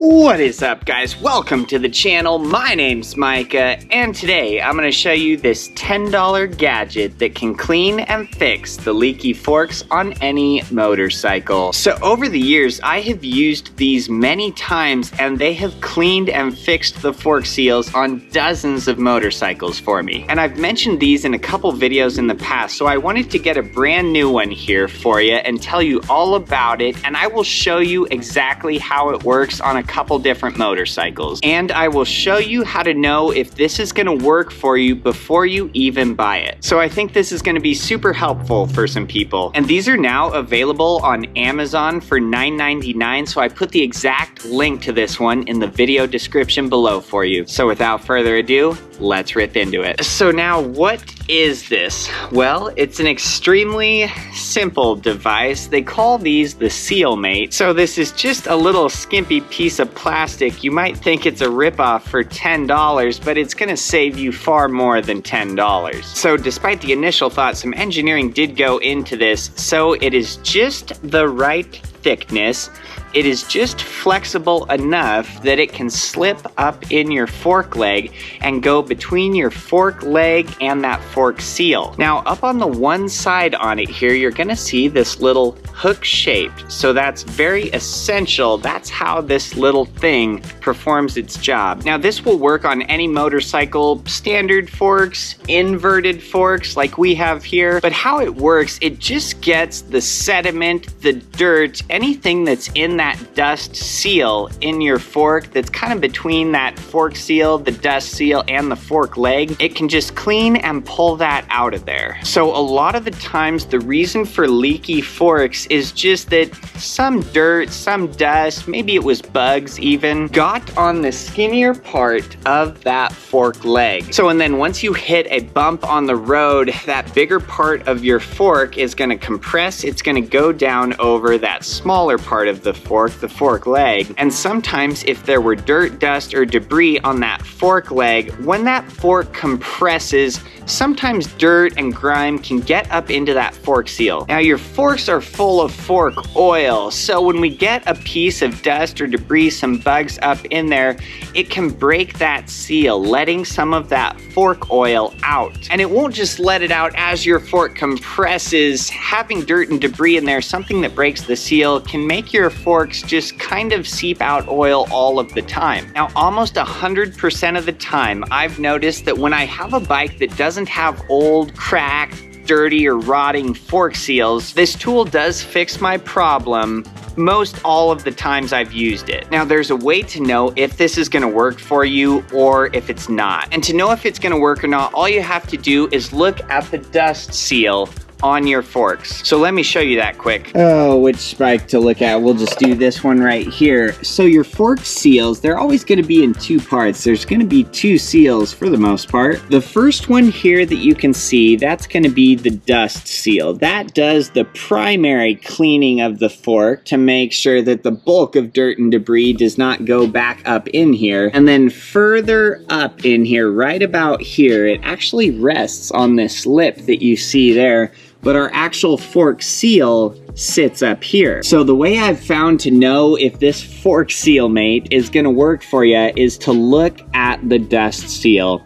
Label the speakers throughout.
Speaker 1: What is up, guys? Welcome to the channel. My name's Micah, and today I'm going to show you this $10 gadget that can clean and fix the leaky forks on any motorcycle. So over the years, I have used these many times, and they have cleaned and fixed the fork seals on dozens of motorcycles for me. And I've mentioned these in a couple videos in the past, so I wanted to get a brand new one here for you and tell you all about it, and I will show you exactly how it works on a couple different motorcycles, and I will show you how to know if this is going to work for you before you even buy it. So I think this is going to be super helpful for some people, and these are now available on Amazon for $9.99, so I put the exact link to this one in the video description below for you. So without further ado, let's rip into it. So now, what is this? Well, it's an extremely simple device. They call these the Seal Mate. So this is just a little skimpy piece of plastic. You might think it's a ripoff for $10, but it's gonna save you far more than $10. So despite the initial thought, some engineering did go into this, so it is just the right thickness. It is just flexible enough that it can slip up in your fork leg and go between your fork leg and that fork seal. Now, up on the one side on it here, you're gonna see this little hook shaped. So that's very essential. That's how this little thing performs its job. Now, this will work on any motorcycle, standard forks, inverted forks like we have here. But how it works, it just gets the sediment, the dirt, anything that's in that dust seal in your fork that's kind of between that fork seal, the dust seal, and the fork leg. It can just clean and pull that out of there. So a lot of the times, the reason for leaky forks is just that some dirt, some dust, maybe it was bugs even, got on the skinnier part of that fork leg. So, and then once you hit a bump on the road, that bigger part of your fork is gonna compress. It's gonna go down over that smaller part of the fork leg. And sometimes if there were dirt, dust, or debris on that fork leg, when that fork compresses, sometimes dirt and grime can get up into that fork seal. Now, your forks are full of fork oil, so when we get a piece of dust or debris, some bugs up in there, it can break that seal, letting some of that fork oil out. And it won't just let it out as your fork compresses. Having dirt and debris in there, something that breaks the seal, can make your forks just kind of seep out oil all of the time. Now, almost 100% of the time, I've noticed that when I have a bike that doesn't have old, cracked, dirty, or rotting fork seals, this tool does fix my problem most all of the times I've used it. Now, there's a way to know if this is gonna work for you or if it's not. And to know if it's gonna work or not, all you have to do is look at the dust seal on your forks. So let me show you that quick. Oh, which spike to look at? We'll just do this one right here. So your fork seals, they're always going to be in two parts. There's going to be two seals for the most part. The first one here that you can see, that's going to be the dust seal. That does the primary cleaning of the fork to make sure that the bulk of dirt and debris does not go back up in here. And then further up in here, right about here, it actually rests on this lip that you see there, but our actual fork seal sits up here. So the way I've found to know if this fork seal mate is gonna work for you is to look at the dust seal.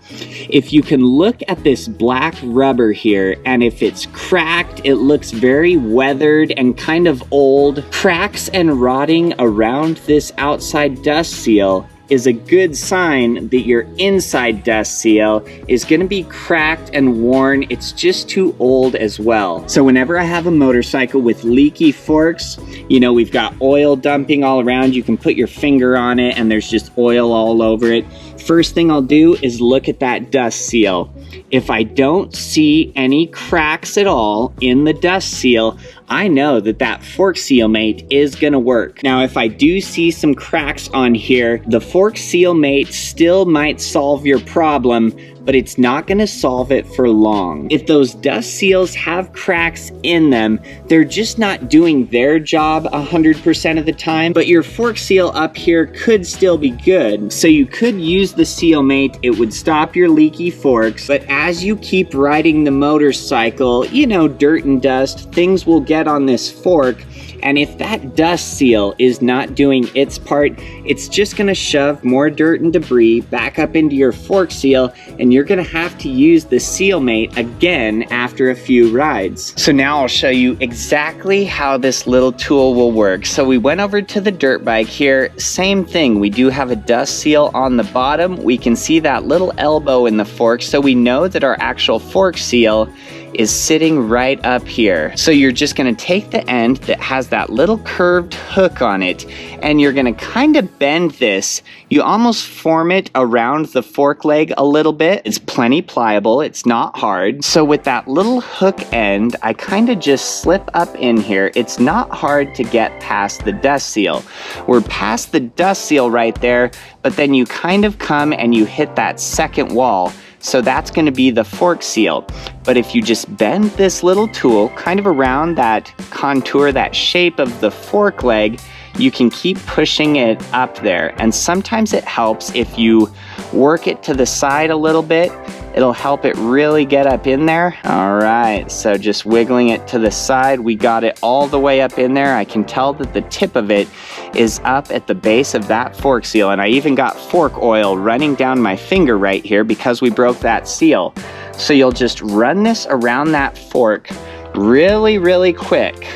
Speaker 1: If you can look at this black rubber here, and if it's cracked, it looks very weathered and kind of old. Cracks and rotting around this outside dust seal is a good sign that your inside dust seal is going to be cracked and worn. It's just too old as well. So whenever I have a motorcycle with leaky forks, you know, we've got oil dumping all around, you can put your finger on it and there's just oil all over it. First thing I'll do is look at that dust seal. If I don't see any cracks at all in the dust seal, I know that that fork seal mate is gonna work. Now, if I do see some cracks on here, the fork seal mate still might solve your problem, but it's not gonna solve it for long. If those dust seals have cracks in them, they're just not doing their job 100% of the time, but your fork seal up here could still be good. So you could use the seal mate, it would stop your leaky forks, but as you keep riding the motorcycle, you know, dirt and dust, things will get on this fork, And if that dust seal is not doing its part, it's just gonna shove more dirt and debris back up into your fork seal, and you're gonna have to use the seal mate again after a few rides. So now I'll show you exactly how this little tool will work. So we went over to the dirt bike here, same thing. We do have a dust seal on the bottom. We can see that little elbow in the fork, so we know that our actual fork seal is sitting right up here. So you're just gonna take the end that has that little curved hook on it, and you're gonna kind of bend this. You almost form it around the fork leg a little bit. It's plenty pliable, it's not hard. So with that little hook end, I kind of just slip up in here. It's not hard to get past the dust seal. We're past the dust seal right there, but then you kind of come and you hit that second wall. So that's gonna be the fork seal. But if you just bend this little tool kind of around that contour, that shape of the fork leg, you can keep pushing it up there. And sometimes it helps if you work it to the side a little bit. It'll help it really get up in there. All right, so just wiggling it to the side, we got it all the way up in there. I can tell that the tip of it is up at the base of that fork seal, and I even got fork oil running down my finger right here because we broke that seal. So you'll just run this around that fork really, really quick.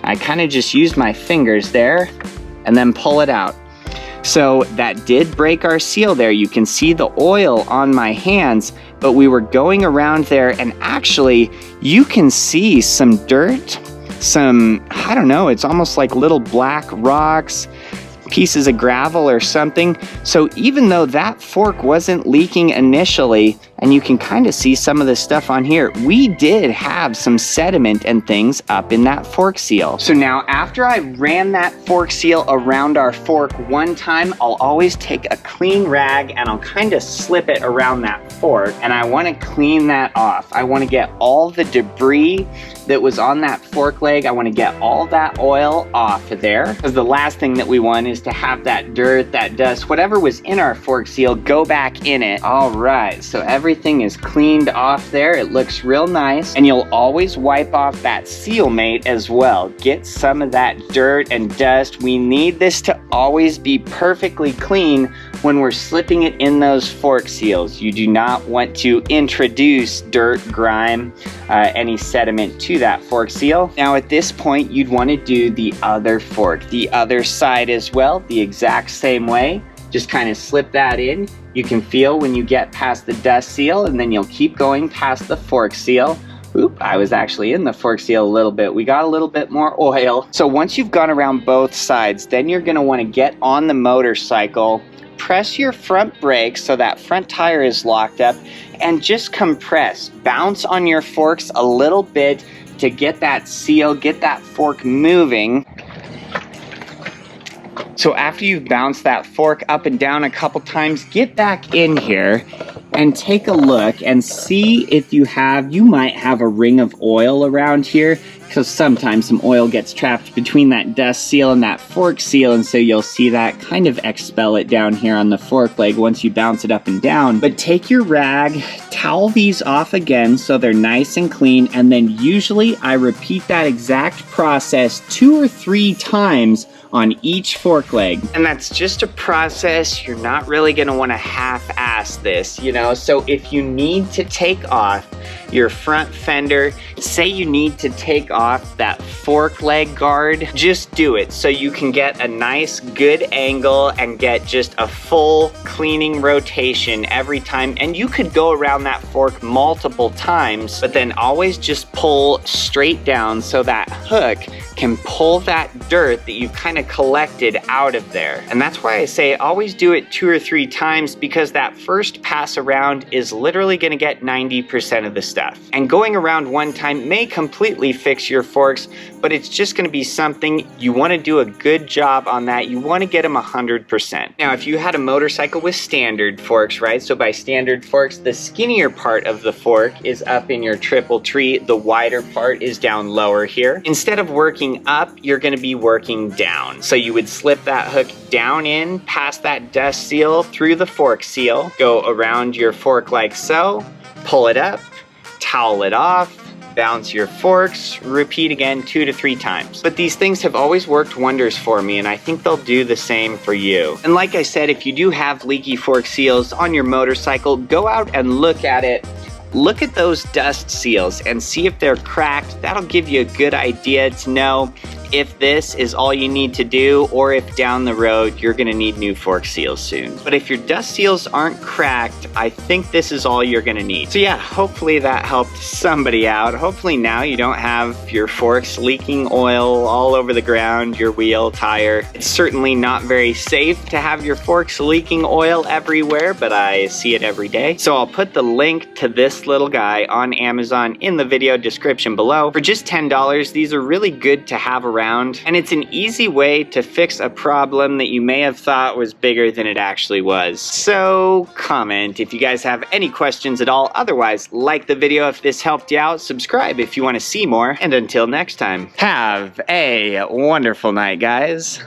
Speaker 1: I kind of just use my fingers there and then pull it out. So that did break our seal there. You can see the oil on my hands, but we were going around there, and actually you can see some dirt, some, I don't know, it's almost like little black rocks, pieces of gravel or something. So even though that fork wasn't leaking initially, and you can kind of see some of the stuff on here, we did have some sediment and things up in that fork seal. So now after I ran that fork seal around our fork one time, I'll always take a clean rag and I'll kind of slip it around that fork, and I want to clean that off. I want to get all the debris that was on that fork leg. I want to get all that oil off of there, because the last thing that we want is to have that dirt, that dust, whatever was in our fork seal go back in it. All right, so everything is cleaned off there. It looks real nice, and you'll always wipe off that seal mate as well. Get some of that dirt and dust. We need this to always be perfectly clean when we're slipping it in those fork seals. You do not want to introduce dirt, grime, any sediment to that fork seal. Now at this point, you'd want to do the other fork, the other side as well, the exact same way. Just kind of slip that in. You can feel when you get past the dust seal, and then you'll keep going past the fork seal. Oop, I was actually in the fork seal a little bit. We got a little bit more oil. So once you've gone around both sides, then you're gonna wanna get on the motorcycle, press your front brake so that front tire is locked up, and just compress. Bounce on your forks a little bit to get that seal, get that fork moving. So after you've bounced that fork up and down a couple times, get back in here and take a look and see if you might have a ring of oil around here, because sometimes some oil gets trapped between that dust seal and that fork seal, and so you'll see that kind of expel it down here on the fork leg once you bounce it up and down. But take your rag, towel these off again so they're nice and clean, and then usually I repeat that exact process 2 or 3 times on each fork leg. And that's just a process. You're not really gonna wanna half-ass this, you know? So if you need to take off your front fender, say you need to take off that fork leg guard, just do it so you can get a nice good angle and get just a full cleaning rotation every time. And you could go around that fork multiple times, but then always just pull straight down so that hook can pull that dirt that you've kind of collected out of there. And that's why I say always do it 2 or 3 times, because that first pass around is literally gonna get 90% of the stuff. And going around one time may completely fix your forks, but it's just gonna be something you wanna do a good job on that. You wanna get them 100%. Now, if you had a motorcycle with standard forks, right? So by standard forks, the skinnier part of the fork is up in your triple tree. The wider part is down lower here. Instead of working up, you're gonna be working down. So you would slip that hook down in, past that dust seal, through the fork seal, go around your fork like so, pull it up, towel it off, balance your forks, repeat again 2 to 3 times. But these things have always worked wonders for me, and I think they'll do the same for you. And like I said, if you do have leaky fork seals on your motorcycle, go out and look at it. Look at those dust seals and see if they're cracked. That'll give you a good idea to know if this is all you need to do, or if down the road you're gonna need new fork seals soon. But if your dust seals aren't cracked, I think this is all you're gonna need. So yeah, hopefully that helped somebody out. Hopefully now you don't have your forks leaking oil all over the ground, your wheel, tire. It's certainly not very safe to have your forks leaking oil everywhere, but I see it every day. So I'll put the link to this little guy on Amazon in the video description below. For just $10, these are really good to have around, and it's an easy way to fix a problem that you may have thought was bigger than it actually was. So comment if you guys have any questions at all. Otherwise, like the video if this helped you out, subscribe if you want to see more, and until next time, have a wonderful night, guys.